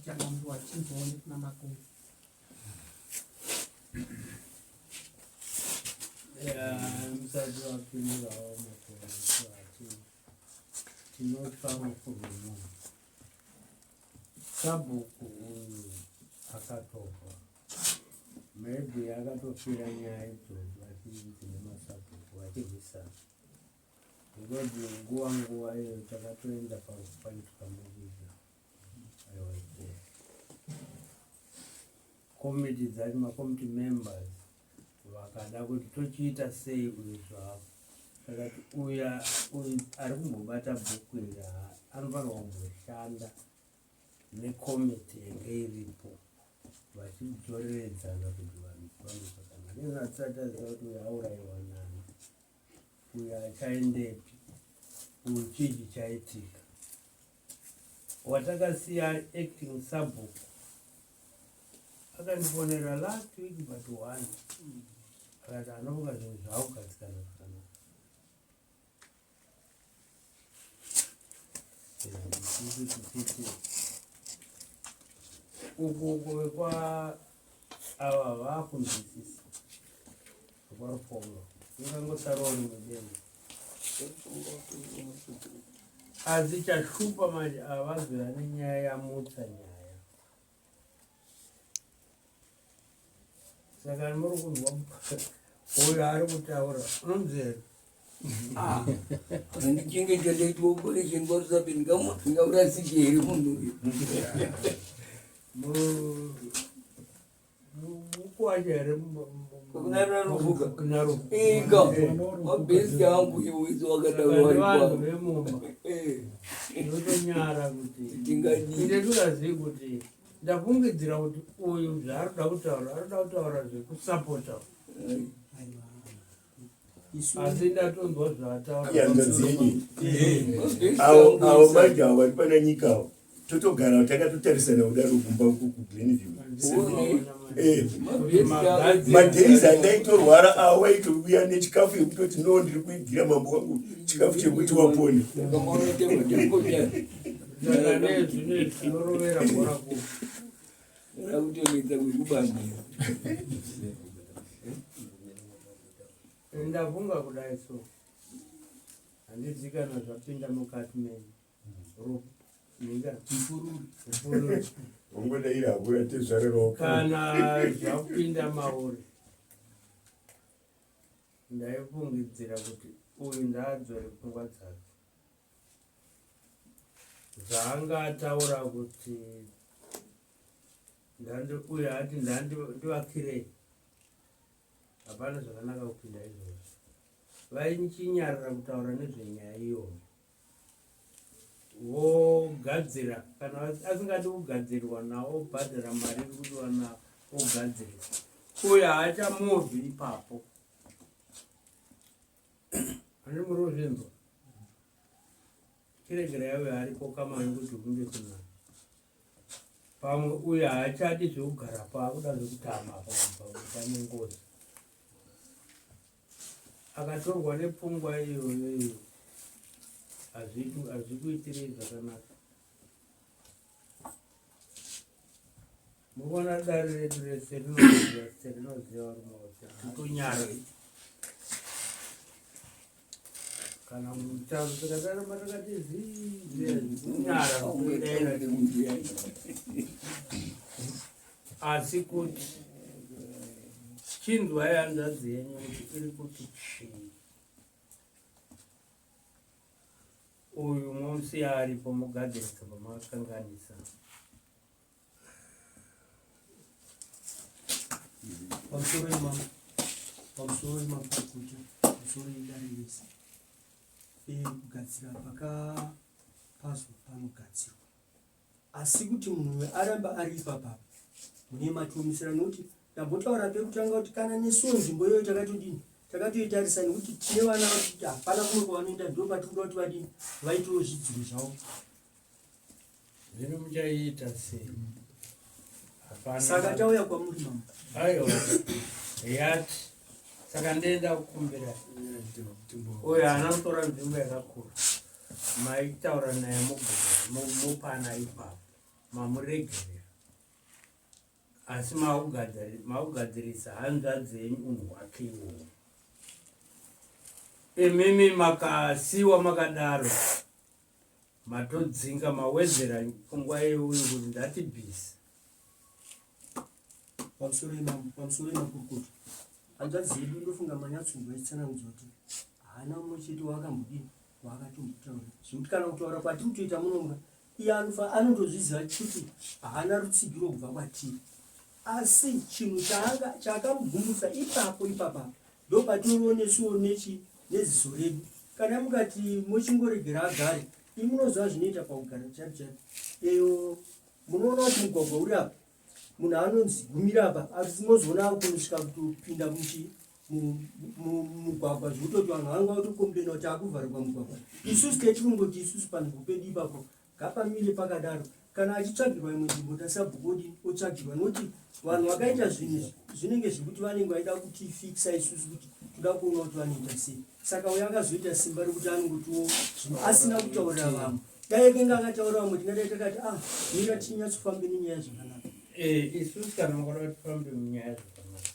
changambiwa chinzoone kuna makombe musati wapindirawo makoati tinopa mukurumu sabhuku uyu akatopa maybe akatofira nyaya idzodzo achizine masabhuku achirwisana because nguva iyo takatoenda paitika aiwaikea komiti dzacho makomiti members vakada kuti tochiita sei uyu zvavo sakati uya ari kumbobata bhuku iri anofanirwa kumboshanda nekomiti yenge iripo vachidzoreredzana kuti vanhu vange zvakanaka nezvatisati aziva kuti uyu auraiwa nani uyu achaendepi uyu chii chichaitika watakasiya acting sabhuku akandifonera last week but one akati anonga zvinhu zvaakugadzikana zvakanaka tichiti uku kwekwa ava vaakunzwisisa kwarupomba ingangosarawo nemudenga asi chashupa manje avazwira nenyaya yamutsa nyaya saka muri kunzwa uyo ari kutaura unonzera ndichinge chandaitwa operation kwarusapen ngaurasike here munhu mukwacha here ika mabhesi angu iwezi wakadavanhu vemumba notonyara kuti ndeturazivi kuti ndafungidzira kuti uyu zvaaroda kutaura zvekusapota asi ndatonzwa zvaataurayangadzenyi avo madhava vari pana nyika avo totogara takatotarisana kudaro kumba kugrenview madhaisi andaitorwara avo vaitouya nechikafu yekutoti no ndiri kuigira mambo wangu chikafu chekuti wapone zvinorovera bhora ku rakutoledza kwekubanira ndafunga kudai so handizi kana zvapinda mukati meningafururi ungodaira hakuya tezvarero kana zvapinda mauri ndaifungidzira kuti uyu ndaadzore pfungwa dzake zvaanga ataura kuti uyu ati ndandivakirei hapana zvakanaka kupinda izvozvo. Vaichinyarira kutaura nezvenyaya iyoyo, vogadzira kana asingadi kugadzirwa nawo bhadhara mari kuti wana ogadzirisa uye haachamuvhi ipapo. Ani muri kuzvinzwa? Kiregera yawe ariko kamani kuti kunge kuna pamwe uye haachadi zvekugara paakuda zvekutama pane ngozi. Akatorwa nepfungwa iyoyo hazvikuitirei zvakanaka. Muona dare redu rese rinoziva rumaosa titonyara kana mutauro tikataramba takati zinyara kudaira asi kuti chinzwa yanzvadzi yenyu kuti iri kuti uyu musiya aripo mugadzirisa pamakanganisa. pamusoro wemapakuta pamusoro idare rese kugadzira pakapazwa panogadzirwa, asi kuti munhu aramba ari ipapapa mune matomisira, nokuti ndambotaura pekutanga kuti kana nesuwo nzvimbo iyoyo takatodini takatoitarisa nekuti tine vana kuti hapana kumwe kwavanoenda, ndo patikuda kuti vadini vaitewo zvidziro zvavo. Zvino muchaita sei? Saka tauya kwamuri mama. Aiwa yati saka ndenda kukumbira uyo anotora nzvimbo yakakura maitaura naye mupana ipapo mamuregerera, asi maugadzirisa hanzvadzi yenyu unhu hwake iwowo. Imimi makasiwa makadaro matodzinga mawedzera pfungwa yeuyu kuti ndati bhisi. Pamusoro emakurukota hanzvadzi yedu ndofunga manyatsongo achitsanangudza kuti haana umwe chete wakambodini waakatombotaura zvekuti kana kutaura kwatiri kutoita munonga iye anondozviziva kuti haana rutsigiro kubva kwatiri, asi chinhu chakamugumbusa ipapa ndo patinoonesuwo neziso redu. Kana mukati muchingoregera agare imi munoziva zvinoita pakugara chari eyo. Munoona kuti mugwagwa uri apa munhu anonzi gumira apa, asi mozoona kunosvika kutopinda mugwagwa zvekutoti vanhu vanga kutokombena kuti akuvharirwa mugwagwa. Isusu teti kungoti isusu panzvimbo pedu ipapo ngapamire pakadaro, kana achitsvagirwa imwe nzvimbo tasabhukodini otsvagirwa, nokuti vanhu vakaita zvinhu zvinenge zvekuti vanenge vaida kutifikisa isusu kuti toda kuona kuti vanoita sei. Saka uyo akazoita simba rekuti anongotiwo zvinhu asina kutaurira vamwe. Dai kenga akataura vamwe tingadai takati mira tinyatsofambe nenyaya zvakanaka. Isusu kana mukoda kuti tifambe munyaya zvakanaka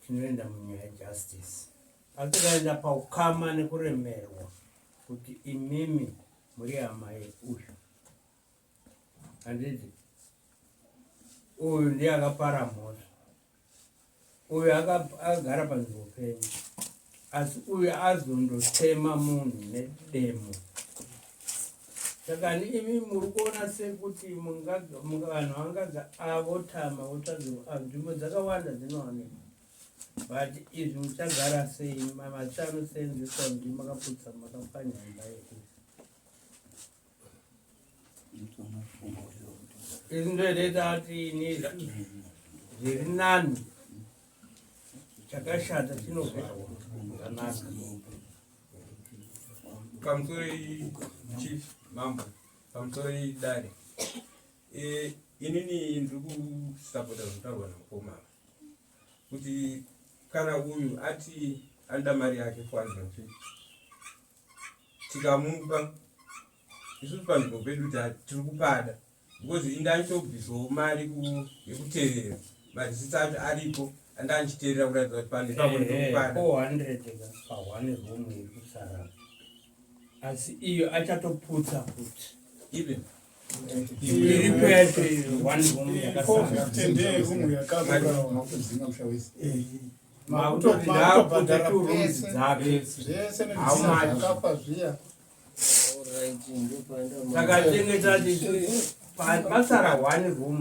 tinoenda munyaya justice, asi tikaenda paukama nekuremerwa kuti imimi muri hama yeuyu handiti uyu ndiye akapara mhosva, uyu agara panzvimbo penyu, asi uyu azondotema munhu nedemo. Saka imi muri kuona sekuti vanhu vangaga avotama votsvagirwa nzvimbo dzakawanda dzinowanikwa, but izvi muchagara sei? Machanosenzeswa ndi makaputsa makapanya imba yekuti izvi ndoitaita kuti ini zviri nani chakashata chinogarwa zvakanaka. Pamusoro chief mambo pamusoro idare inini ndiri kusapota zvinotaurwa namukoma kuti kana uyu ati anoda mari yake 400 tikamupa isusu panzvimbo pedu tiri kupada because indachitobvisawo mari yekuteerera madhisitsi acho aripo andanchiteerera kuratidza kuti pane pakupada 400 pa1 room iri kusara, asi iyo achatoputsa kuti even iri kwetu 1 room yakasara mautoti ndaakuta 2 rooms dzake saka chengetati pasara 1 room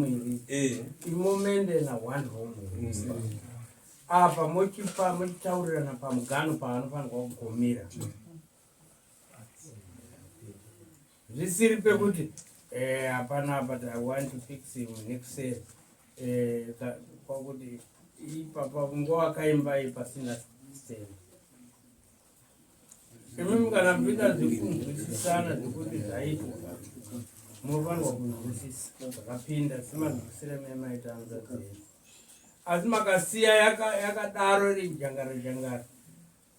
iri imomende na 1 room iri apa mochitaurirana pamugano paanofanirwa kugumira zvisiri pekuti hapana but I want to fix him next kwakuti ipapa nguva wakaimbai pasina seni imimi kana mvita zvekunzwisisana zvekuti zvaitwa munofanirwa kunzwisisa zvakapinda semanzwisire memaitanza dzei asi makasiya yakadaro iri jangara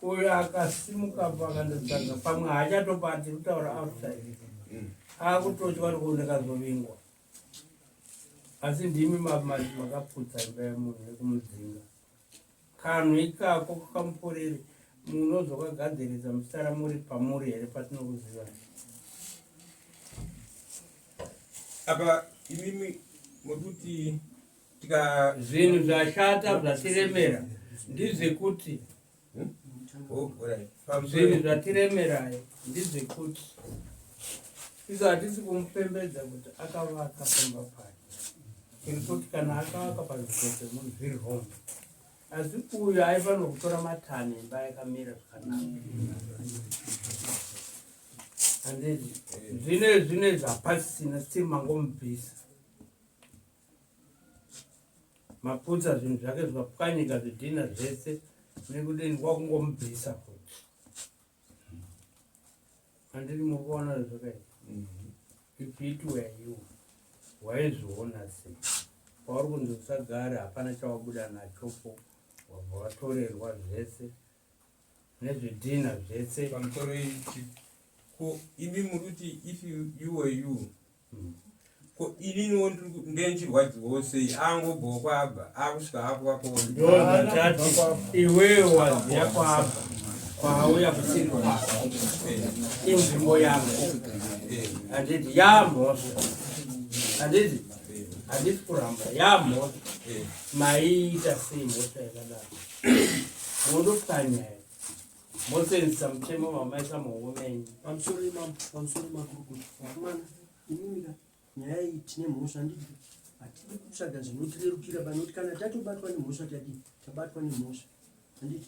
uyo akasimuka pakandotsanga pamwe haachatobati kutaura outside akutotywa ndikazovingwa asi ndimi makaputsa imba yemunhu nekumudzinga kanhu ikako kakamupuriri munozokagadziridza musara muri pamuri here patinokuziva apa imimi mokuti zvinhu zvashata zvatiremera ndizvekuti zvinhu zvatiremerayo ndizvekuti izo hatisi kumupembedza kuti akavaka pamba pake irikuti kana akavaka pazvikoto munhu zviri home asi uyo aifanira kutora matani imba yakamira zvakanaka handiti zvine zvapasisina siri mangomubvisa maputsa zvinhu zvake zvakapwanyika zvidhina zvese nekudini kwakungomubvisa kuti handiti mukuona zvakaita if it were you waizviona sei pauri kunzi usagara hapana chawabuda nachopo wabva watorerwa zvese nezvidhina zvese pamusoro ichi ko imi muri kuti if you were you ko ininiwo ndenchirwadziwawo sei angobvawo kwaabva akusvika apo ndozvatati iwewe waziya kwaabva kwauya kusiri kwako inzvimbo yako handiti yamhosva handiti kuramba yamhosva maiita sei mhosva yakadaro mondopwanya here mosenzisa mutemo mamaisa maoko menyu pamusoro makurukuti vakomana imimika nyaya iyi tine mhosva handiti hatidi kutsvaga zvinotirerukira panoti kana tatobatwa nemhosva tadii tabatwa nemhosva handiti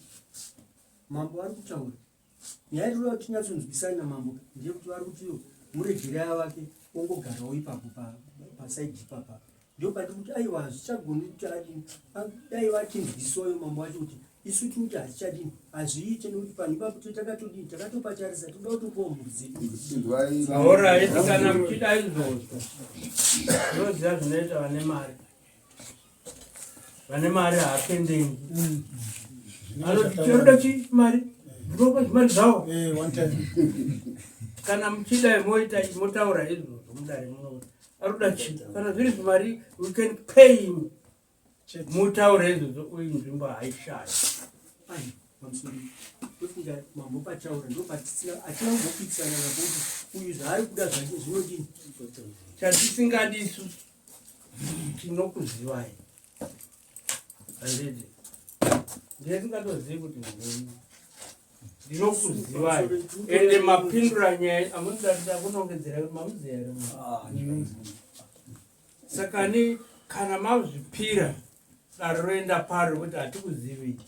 mambo ari kutaura nyaya itoda kuti tinyatsonzwisani namambo ndeyekuti vari kuti muregeraya vake ongogarawo ipapo pasaidi ipapa ndo pati kuti aiwa hazvichagoni kuti adini dai vatinzwisoyo mambo wacho kuti isu tiri kuti hazvichadini hazviite nekuti panhu ipapo takatodini takatopatarisa toda kutopawo mhuri dzedu orit kana muchida izvozvo zvoziva zvinoita vane mari haapendengi anoti tinoda chi mari ndinopa zvimari zvavo kana muchida motaura izvozvo mudare muno aroda chi kana zviri zvimari we can pay him mutaure izvozvo uyu nzvimbo haishaya pamusoro tofunga mambo pachaura ndo hatina kumbopikisana nakuti uyu zvaari kuda zvake zvinodini chatisingadi isusu tinokuzivai handiti ndesingatozivi kuti ndini ndinokuzivai ende mapindura nyaya amunodatira kunongedzera kuti mamuziya here saka ni kana mazvipira dare roenda pari kuti hatikuzivi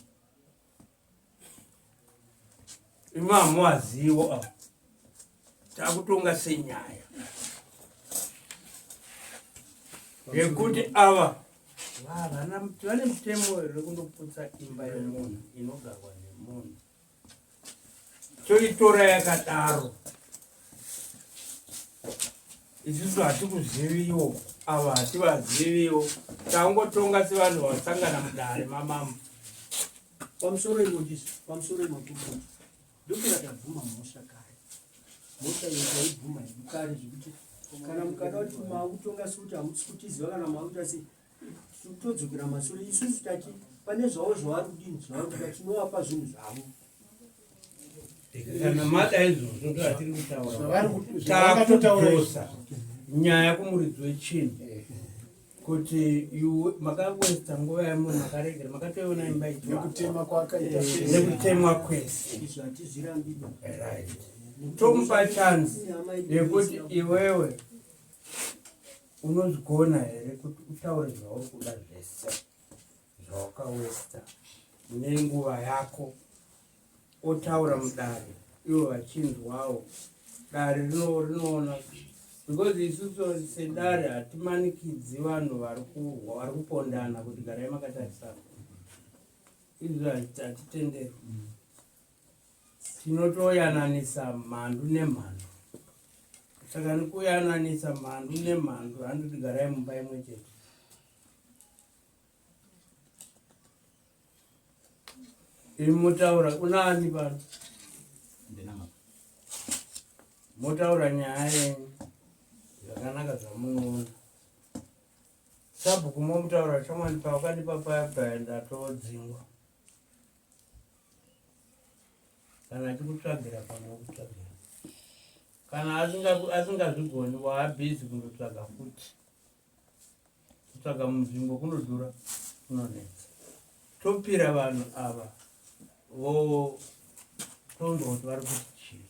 imi hamuwazivo avo takutonga senyaya yekuti ava vane mutemo here kundoputsa imba yemunhu inogarwa nemunhu toitora yakadaro isusu hatikuziviwo ava hativaziviwo tangotonga sevanhu vasangana mudare mamambo pamusoro imodisi pamusoro imakurukuti ndokira tabvuma mhosva kare mhosva yotaibvuma hedu kare zvekuti kana mukada kuti maakutonga sekuti hamusi kutiziva kana maakuita sei todzokera mashure isusu tati pane zvavo zvavari kudini zvavari kuda tinovapa zvinhu zvavo kana mada izvozvo ndoatiri kutaura takutosa nyaya kumuridzi wechinhu kuti makawesta nguva yemunhu makaregera makatoiona imba nekutemwa kwese tomupa chanzi yekuti iwewe unozvigona here kuti utaure zvauri kuda zvese zvawakawesta nenguva yako, otaura mudare ivo vachinzwawo. Dare rinoona because isusu sedare hatimanikidzi vanhu vari kupondana kuti garai makatarisana. Izvo hatitenderwi. Tinotoyananisa mhandu nemhando. Saka nekuyananisa mhandu nemhando handoti garai mumba imwe chete. Imi motaura unani pano? Motaura nyaya yenyu zvakanaka zvamunoona. Sabhuku motaura shamwani pawakanipa paya ndatodzingwa. Kana chikutsvagira panokutsvagira. Kana asingazvigoni waabhizi kundotsvaga futi. Kutsvaga munzvimbo kunodhura kunonetsa. Topira vanhu ava tonzwa kuti vari kuti chii.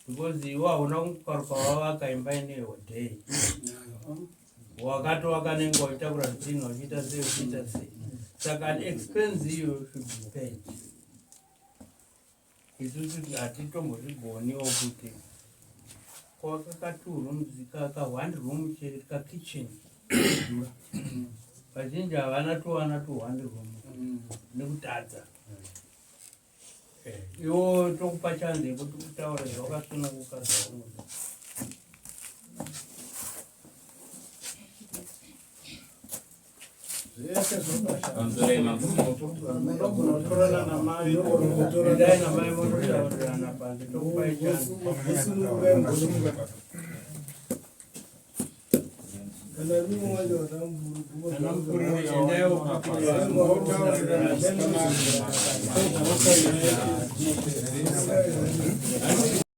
Because iwe hauna kukaruka wavaka imba ine hodheyi. Wakatovaka nenguva uchitakura zvidhina uchiita sei uchiita sei. Saka an expense iyo should be paid. Isusu hatitombozvigoniwo kuti kwakakaturwa muzika ka 1 room chete ka kitchen kudhura. Vazhinji havana towana to 1 room nekutadza. Iwo tokupa chance yekuti utaure zvawakasununguka zvaunoda. zvese Munotorana namai, endai namai munotaurirana panze tokupai chance. Kana